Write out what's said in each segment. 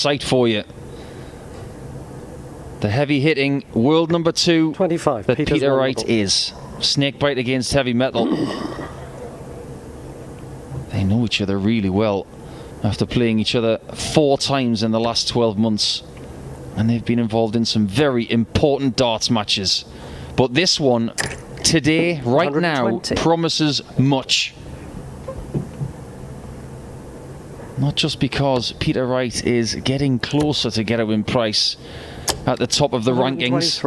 sight for you. The heavy-hitting world number 2 25. that Peter Wright is. Snakebite against heavy metal. They know each other really well after playing each other 4 times in the last 12 months. And they've been involved in some very important darts matches. But this one, today, right now, promises much. Not just because Peter Wright is getting closer to Gerwyn Price at the top of the rankings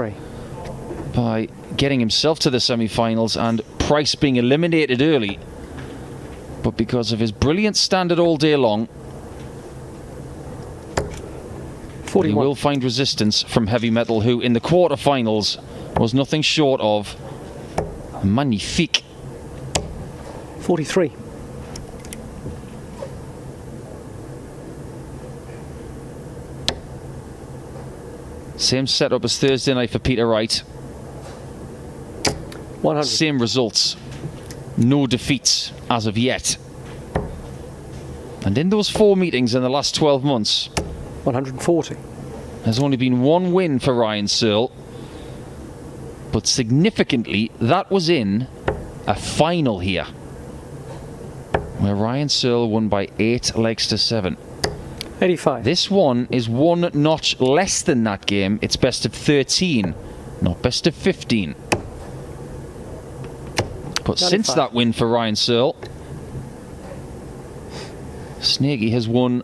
by getting himself to the semi-finals and Price being eliminated early, but because of his brilliant standard all day long. He will find resistance from heavy metal, who in the quarterfinals was nothing short of magnifique. 43. Same setup as Thursday night for Peter Wright. 100. Same results. No defeats as of yet. And in those 4 meetings in the last 12 months, 140. There's only been 1 win for Ryan Searle. But significantly, that was in a final here, where Ryan Searle won by 8 legs to 7. 85. This one is 1 notch less than that game. It's best of 13, not best of 15. But 95. Since that win for Ryan Searle, Snakey has won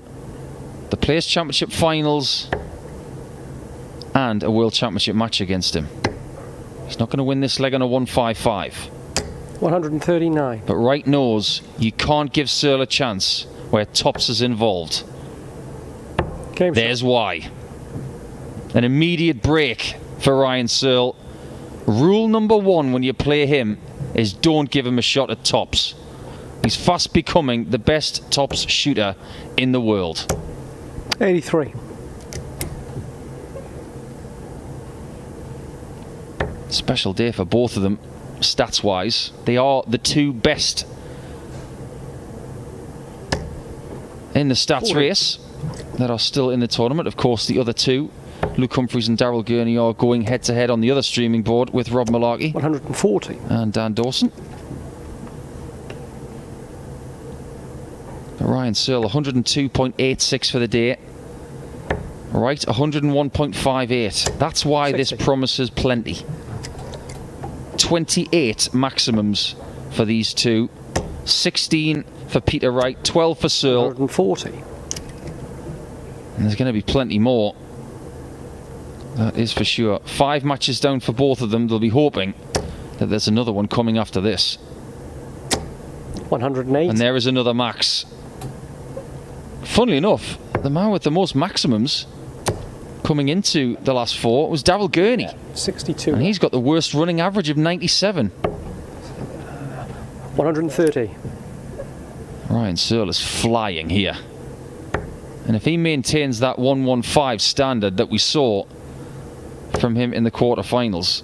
the Players' Championship finals and a World Championship match against him. He's not going to win this leg on a 155. 139. But Wright knows you can't give Searle a chance where tops is involved. There's why. An immediate break for Ryan Searle. Rule number 1 when you play him is don't give him a shot at tops. He's fast becoming the best tops shooter in the world. 83. Special day for both of them, stats-wise. They are the 2 best in the stats race that are still in the tournament. Of course, the other 2, Luke Humphries and Daryl Gurney, are going head-to-head on the other streaming board with Rob Malarkey. 140. And Dan Dawson. Ryan Searle, 102.86 for the day. Right, 101.58. That's why 60. This promises plenty. 28 maximums for these 2. 16 for Peter Wright, 12 for Searle. 140. And there's going to be plenty more. That is for sure. 5 matches down for both of them. They'll be hoping that there's another one coming after this. 108. And there is another max. Funnily enough, the man with the most maximums coming into the last 4 was Daryl Gurney. 62. And he's got the worst running average of 97. 130. Ryan Searle is flying here. And if he maintains that 115 standard that we saw from him in the quarterfinals,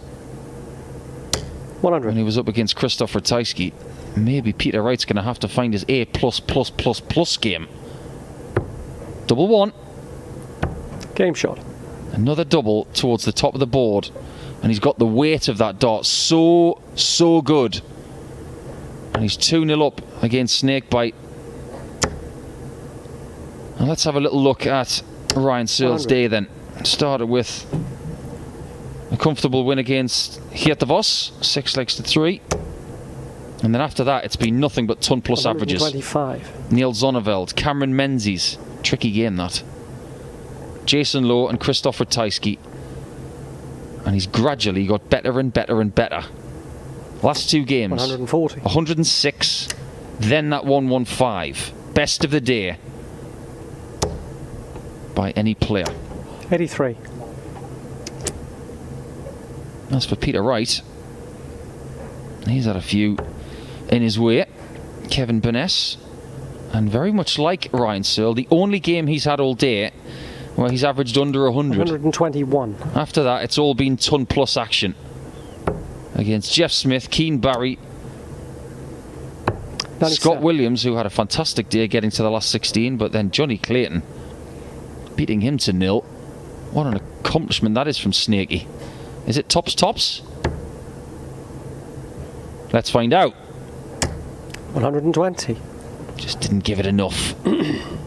100. when he was up against Krzysztof Ratajski, maybe Peter Wright's going to have to find his A++++ game. Double 1. Game shot. Another double towards the top of the board. And he's got the weight of that dart so good. And he's 2-0 up against Snakebite. And let's have a little look at Ryan Searle's day then. Started with a comfortable win against Hietavos, 6 legs to 3. And then after that, it's been nothing but ton plus averages. 125. Neil Zonneveld, Cameron Menzies. Tricky game, that. Jason Lowe and Krzysztof Ratajski. And he's gradually got better and better and better. Last 2 games. 140. 106. Then that 115. Best of the day by any player. 83. As for Peter Wright, he's had a few in his way. Kevin Burness, and very much like Ryan Searle, the only game he's had all day where he's averaged under 100. 121. After that, it's all been ton plus action against Jeff Smith, Keane Barry, 97. Scott Williams, who had a fantastic day getting to the last 16, but then Johnny Clayton beating him to nil. What an accomplishment that is from Snakey. Is it tops? Let's find out. 120. Just didn't give it enough.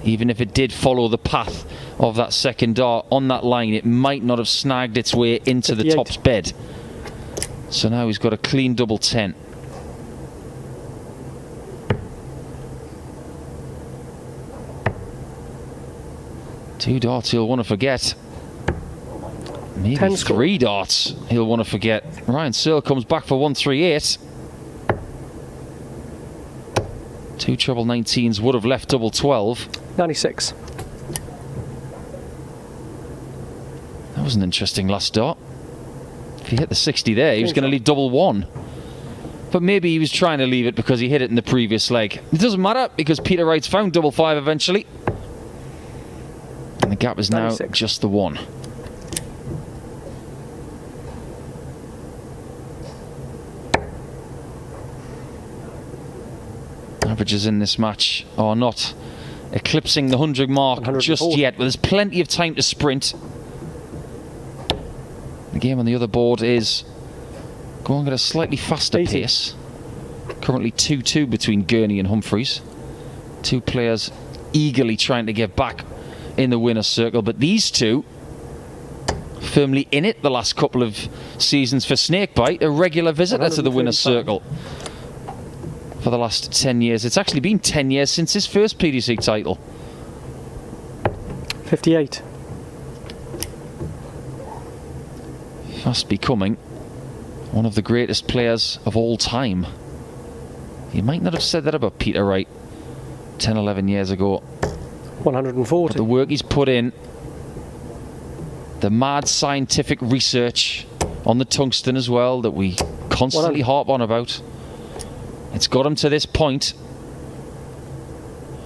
Even if it did follow the path of that second dart on that line, it might not have snagged its way into 58. the tops bed. So now he's got a clean double 10. Two darts he'll want to forget. Maybe 10 3 darts he'll want to forget. Ryan Searle comes back for 138. 2 treble 19s would have left double 12. 96. That was an interesting last dart. If he hit the 60 there, he was going to leave double 1. But maybe he was trying to leave it because he hit it in the previous leg. It doesn't matter because Peter Wright's found double 5 eventually. And the gap is now 96. just the 1. Averages in this match are not eclipsing the 100 mark just yet, but there's plenty of time to sprint. The game on the other board is going at a slightly faster 80. pace. Currently 2-2 between Gurney and Humphreys. Two players eagerly trying to get back in the winner's circle, but these two firmly in it the last couple of seasons for Snakebite, a regular visitor to the winner's circle for the last 10 years. It's actually been 10 years since his first PDC title. 58. Fast becoming one of the greatest players of all time. You might not have said that about Peter Wright 10, 11 years ago. 140. But the work he's put in, the mad scientific research on the tungsten as well that we constantly harp on about. It's got him to this point.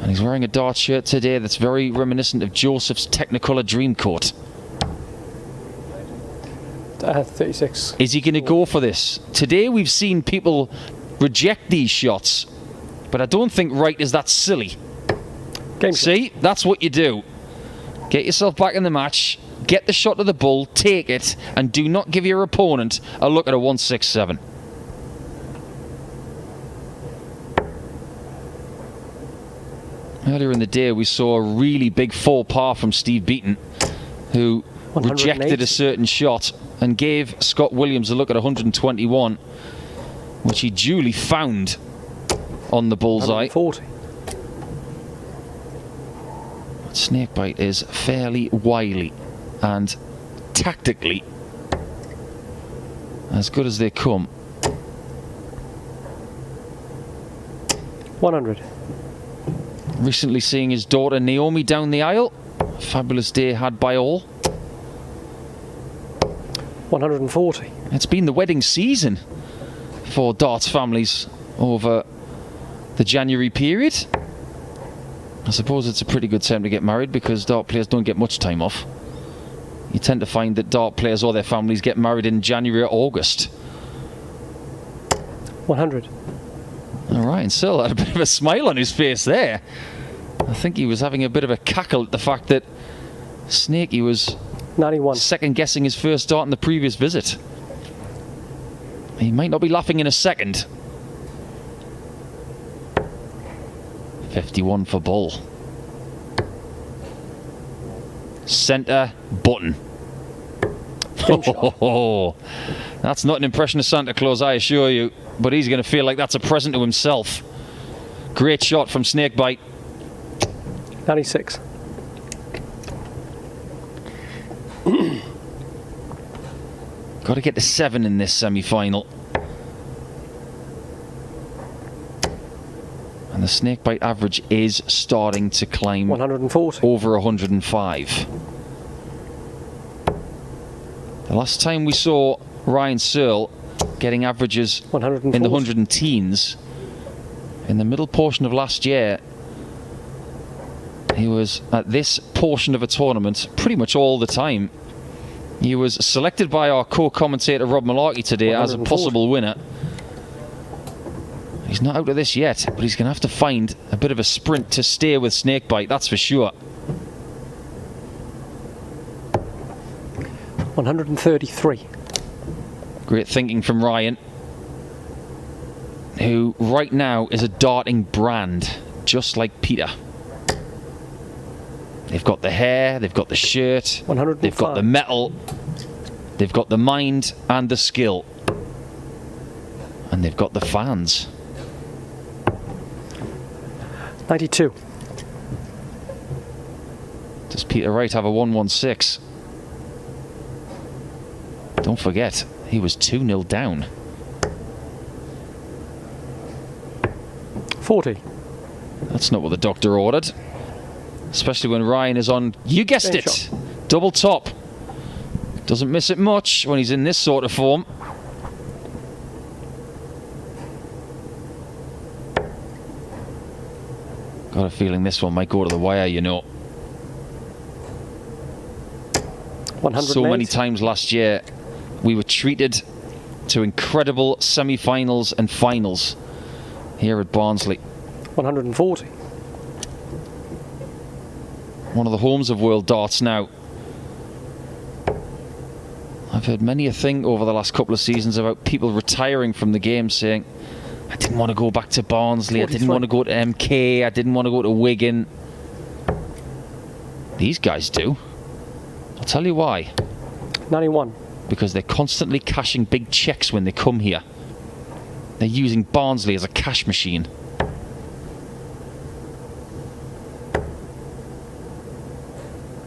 And he's wearing a dart shirt today that's very reminiscent of Joseph's Technicolor Dreamcoat. 36. Is he going to go for this? Today we've seen people reject these shots, but I don't think Wright is that silly. Game See, that's what you do. Get yourself back in the match, get the shot of the bull, take it, and do not give your opponent a look at a 167. Earlier in the day we saw a really big 4-par from Steve Beaton, who rejected a certain shot and gave Scott Williams a look at 121, which he duly found on the bullseye. 140. Snakebite is fairly wily and tactically as good as they come. 100. Recently seeing his daughter Naomi down the aisle. Fabulous day had by all. 140. It's been the wedding season for darts families over the January period. I suppose it's a pretty good time to get married because dart players don't get much time off. You tend to find that dart players or their families get married in January or August. 100. All right, and Searle had a bit of a smile on his face there. I think he was having a bit of a cackle at the fact that Snakey was 91. second-guessing his first dart in the previous visit. He might not be laughing in a second. 51 for bull. Centre button. That's not an impression of Santa Claus, I assure you, but he's going to feel like that's a present to himself. Great shot from Snakebite. 96. Got to get to 7 in this semi-final. And the Snakebite average is starting to climb 140. over 105. The last time we saw Ryan Searle getting averages 140. in the 110s, in the middle portion of last year, he was at this portion of a tournament pretty much all the time. He was selected by our co-commentator Rob Malarkey today as a possible winner. He's not out of this yet, but he's going to have to find a bit of a sprint to stay with Snakebite, that's for sure. 133. Great thinking from Ryan, who right now is a darting brand, just like Peter. They've got the hair, they've got the shirt, 105. they've got the metal, they've got the mind and the skill. And they've got the fans. 92. Does Peter Wright have a 116? Don't forget, he was 2-0 down. 40. That's not what the doctor ordered. Especially when Ryan is on, you guessed Game it, shot. double top. Doesn't miss it much when he's in this sort of form. Got a feeling this one might go to the wire, you know. 108. So many times last year we were treated to incredible semi-finals and finals here at Barnsley. 140. One of the homes of world darts now. I've heard many a thing over the last couple of seasons about people retiring from the game saying, I didn't want to go back to Barnsley, 43. I didn't want to go to MK, I didn't want to go to Wigan. These guys do. I'll tell you why. 91. Because they're constantly cashing big checks when they come here. They're using Barnsley as a cash machine.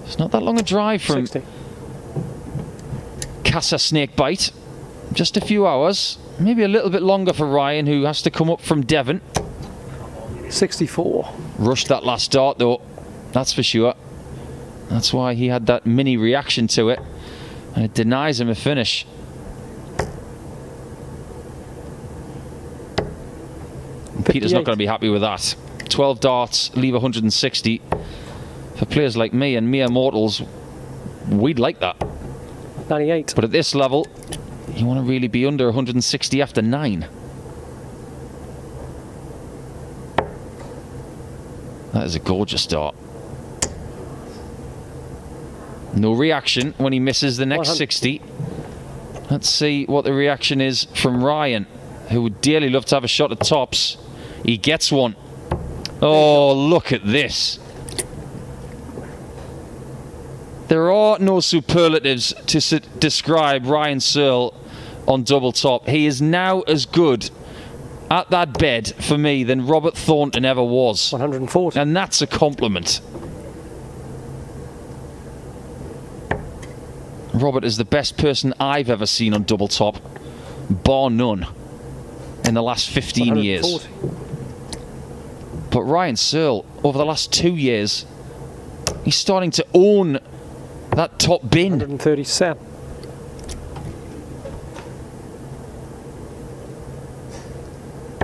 It's not that long a drive from 60. Casa Snakebite. Just a few hours. Maybe a little bit longer for Ryan, who has to come up from Devon. 64. Rushed that last dart though, that's for sure. That's why he had that mini reaction to it, and it denies him a finish. And Peter's not going to be happy with that. 12 darts, leave 160. For players like me and mere mortals, we'd like that. 98. But at this level, you want to really be under 160 after 9. That is a gorgeous dart. No reaction when he misses the next 100. 60. Let's see what the reaction is from Ryan, who would dearly love to have a shot at tops. He gets one. Oh, look at this. There are no superlatives to describe Ryan Searle on double top. He is now as good at that bed for me than Robert Thornton ever was. 140. And that's a compliment. Robert is the best person I've ever seen on double top, bar none, in the last 15 years. 140. But Ryan Searle, over the last 2 years, he's starting to own that top bin. 137.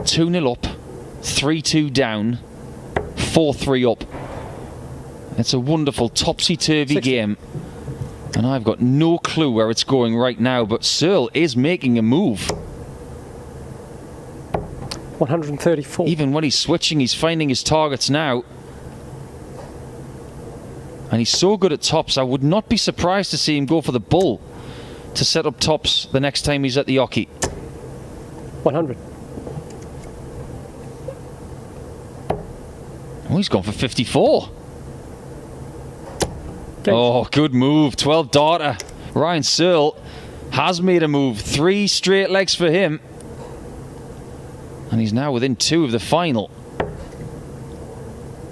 Two 0 up, 3-2 down, 4-3 up. It's a wonderful topsy-turvy 60. game, and I've got no clue where it's going right now, but Searle is making a move. 134. Even when he's switching, he's finding his targets now. And he's so good at tops, I would not be surprised to see him go for the bull to set up tops the next time he's at the Ocky. 100. Oh, he's gone for 54. Game. Oh, good move. 12 darter. Ryan Searle has made a move. 3 straight legs for him. And he's now within 2 of the final.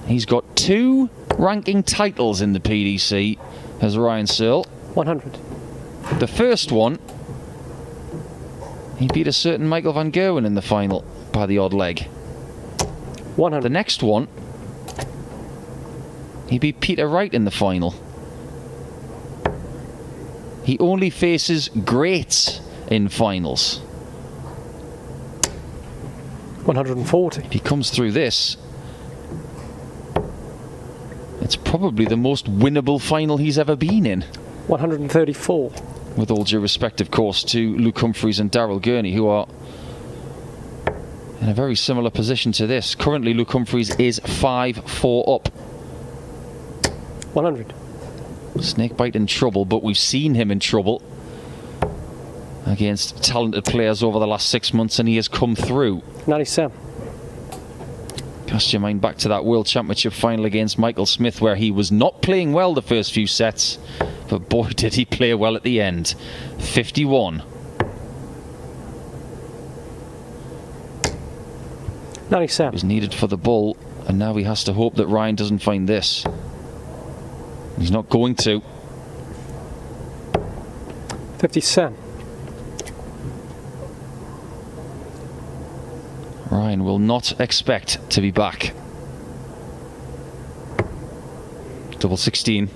He's got 2 ranking titles in the PDC as Ryan Searle. 100. The first one, he beat a certain Michael van Gerwen in the final by the odd leg. 100. The next one, he beat Peter Wright in the final. He only faces greats in finals. 140. If he comes through this, it's probably the most winnable final he's ever been in. 134. With all due respect, of course, to Luke Humphries and Daryl Gurney, who are in a very similar position to this. Currently, Luke Humphries is 5-4 up. 100. Snakebite in trouble, but we've seen him in trouble against talented players over the last 6 months, and he has come through. 97. Cast your mind back to that World Championship final against Michael Smith, where he was not playing well the first few sets, but boy did he play well at the end. 51. 97. It was needed for the bull, and now he has to hope that Ryan doesn't find this. He's not going to. 57. Ryan will not expect to be back. Double 16.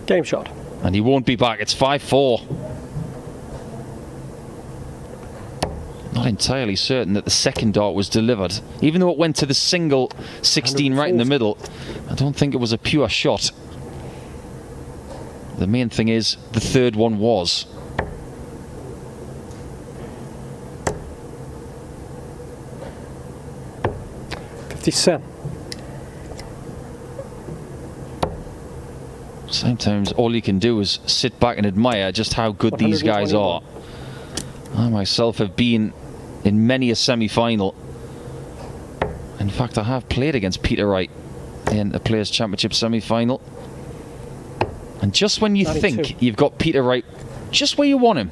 Game shot. And he won't be back. It's 5-4. Not entirely certain that the second dart was delivered. Even though it went to the single 16 right in the middle, I don't think it was a pure shot. The main thing is the third one was. Sometimes all you can do is sit back and admire just how good these guys are. I myself have been in many a semi-final. In fact, I have played against Peter Wright in a Players' Championship semi-final. And just when you 92. think you've got Peter Wright just where you want him,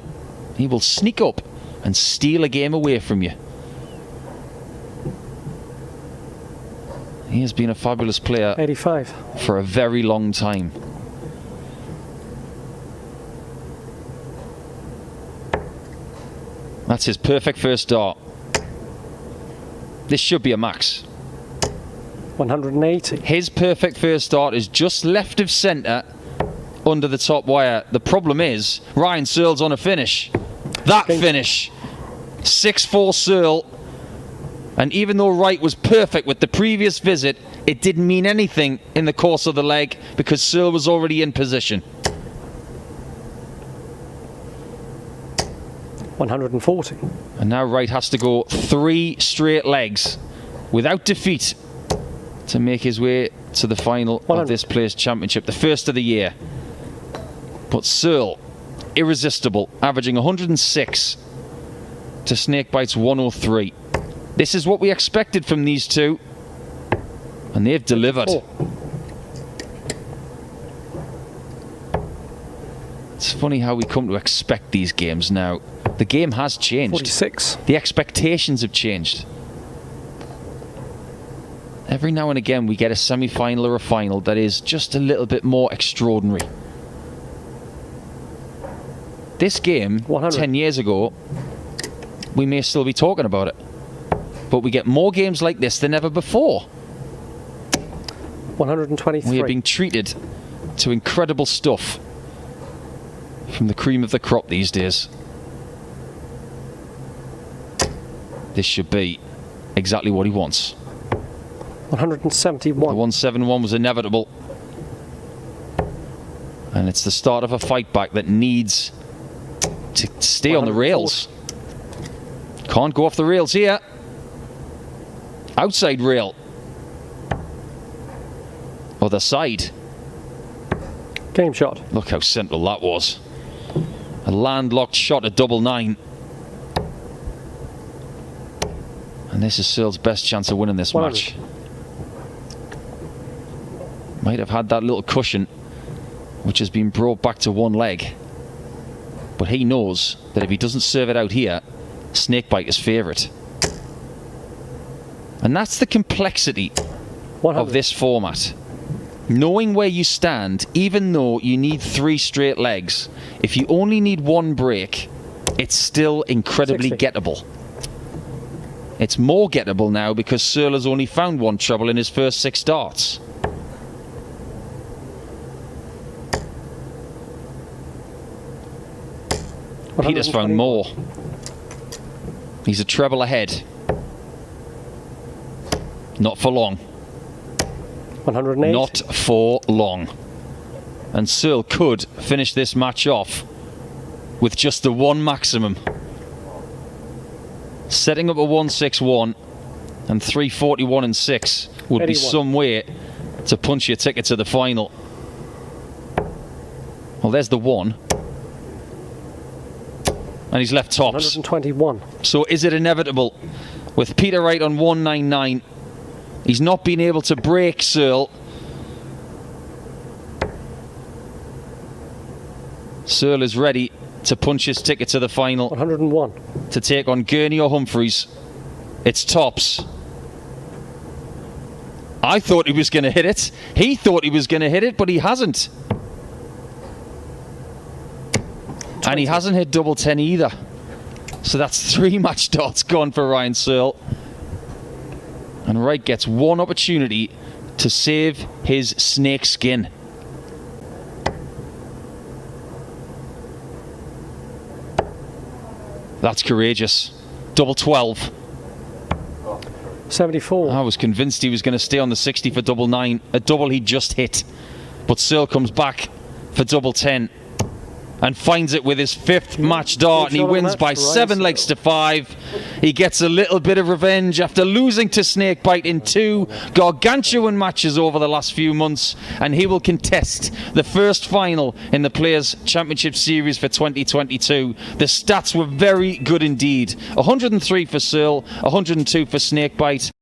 he will sneak up and steal a game away from you. He has been a fabulous player 85. for a very long time. That's his perfect first dart. This should be a max. 180. His perfect first dart is just left of centre under the top wire. The problem is Ryan Searle's on a finish. That finish. 6-4 Searle. And even though Wright was perfect with the previous visit, it didn't mean anything in the course of the leg because Searle was already in position. 140. And now Wright has to go 3 straight legs without defeat to make his way to the final 100. of this Players' Championship, the first of the year. But Searle, irresistible, averaging 106 to Snakebite's 103. This is what we expected from these two, and they've delivered. It's funny how we come to expect these games now. The game has changed. 46. The expectations have changed. Every now and again we get a semi-final or a final that is just a little bit more extraordinary. This game, 100. 10 years ago, we may still be talking about it. But we get more games like this than ever before. 123. We are being treated to incredible stuff from the cream of the crop these days. This should be exactly what he wants. 171. The 171 was inevitable. And it's the start of a fight back that needs to stay on the rails. Can't go off the rails here. Outside rail. Other side. Game shot. Look how simple that was. A landlocked shot at double 9. And this is Searle's best chance of winning this 100. match. Might have had that little cushion, which has been brought back to one leg. But he knows that if he doesn't serve it out here, Snakebite is favourite. And that's the complexity 100. of this format. Knowing where you stand, even though you need 3 straight legs, if you only need 1 break, it's still incredibly 60. gettable. It's more gettable now because Searle has only found 1 treble in his first 6 darts. Peter's found more. He's a treble ahead. Not for long. 108. Not for long. And Searle could finish this match off with just the 1 maximum. Setting up a 161 and 341 and 6 would be 81. some way to punch your ticket to the final. Well, there's the 1. And he's left tops. 121. So is it inevitable? With Peter Wright on 199, he's not been able to break Searle. Searle is ready to punch his ticket to the final. 101. To take on Gurney or Humphreys. It's tops. I thought he was going to hit it. He thought he was going to hit it, but he hasn't. 20. And he hasn't hit double 10 either. So that's 3 match darts gone for Ryan Searle. And Wright gets one opportunity to save his snake skin. That's courageous. Double 12. 74. I was convinced he was going to stay on the 60 for double 9. A double he just hit. But Searle comes back for double 10. And finds it with his 5th match dart, and he wins by 7 legs to 5. He gets a little bit of revenge after losing to Snakebite in 2 gargantuan matches over the last few months, and he will contest the first final in the Players' Championship Series for 2022. The stats were very good indeed. 103 for Searle, 102 for Snakebite.